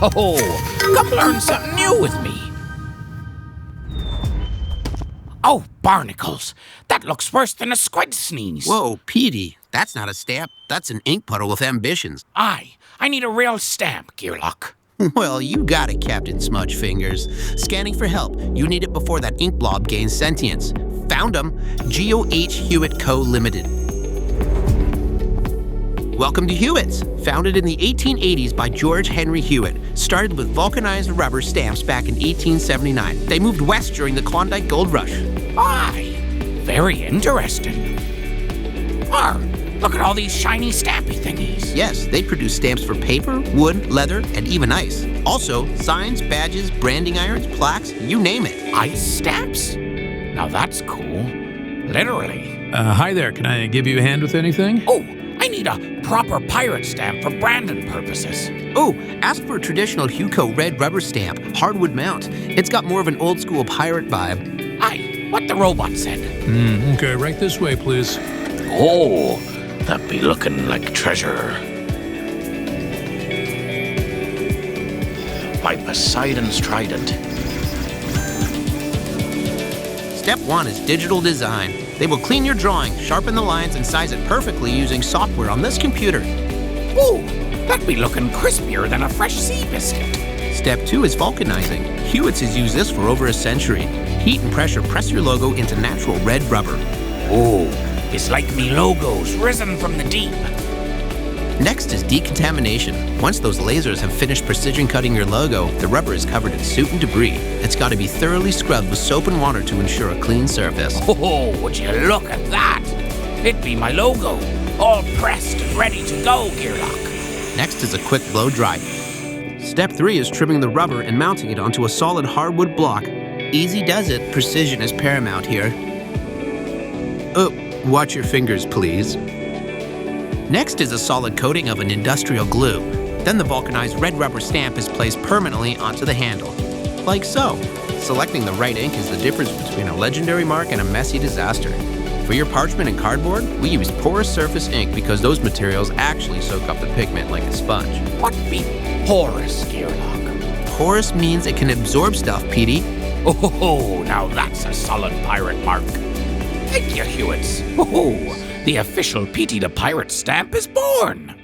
Oh, come learn something new with me. Oh, barnacles. That looks worse than a squid sneeze. Whoa, Petey, that's not a stamp. That's an ink puddle with ambitions. I need a real stamp, Gearlock. Well, you got it, Captain Smudge Fingers. Scanning for help. You need it before that ink blob gains sentience. Found 'em. GOH Hewitt Co. Limited. Welcome to Hewitt's. Founded in the 1880s by George Henry Hewitt. Started with vulcanized rubber stamps back in 1879. They moved west during the Klondike Gold Rush. Aye, very interesting. Look at all these shiny stampy thingies. Yes, they produce stamps for paper, wood, leather, and even ice. Also, signs, badges, branding irons, plaques, you name it. Ice stamps? Now that's cool. Literally. Hi there, can I give you a hand with anything? Oh, I need a proper pirate stamp for branding purposes. Oh, ask for a traditional Huco red rubber stamp, hardwood mount. It's got more of an old school pirate vibe. Aye, what the robot said. Okay, right this way, please. Oh, that be looking like treasure. My Poseidon's trident. Step 1 is digital design. They will clean your drawing, sharpen the lines, and size it perfectly using software on this computer. Ooh, that be looking crispier than a fresh sea biscuit. Step 2 is vulcanizing. Hewitt's has used this for over a century. Heat and pressure press your logo into natural red rubber. Oh, it's like me logos risen from the deep. Next is decontamination. Once those lasers have finished precision cutting your logo, the rubber is covered in soot and debris. It's got to be thoroughly scrubbed with soap and water to ensure a clean surface. Oh, would you look at that? It be my logo, all pressed and ready to go, Gearlock. Next is a quick blow dry. Step 3 is trimming the rubber and mounting it onto a solid hardwood block. Easy does it, precision is paramount here. Oh, watch your fingers, please. Next is a solid coating of an industrial glue. Then the vulcanized red rubber stamp is placed permanently onto the handle, like so. Selecting the right ink is the difference between a legendary mark and a messy disaster. For your parchment and cardboard, we use porous surface ink because those materials actually soak up the pigment like a sponge. What be porous, Gearlock? Porous means it can absorb stuff, Petey. Oh, now that's a solid pirate mark. Thank you, Hewitts. Oh, the official Petey the Pirate stamp is born.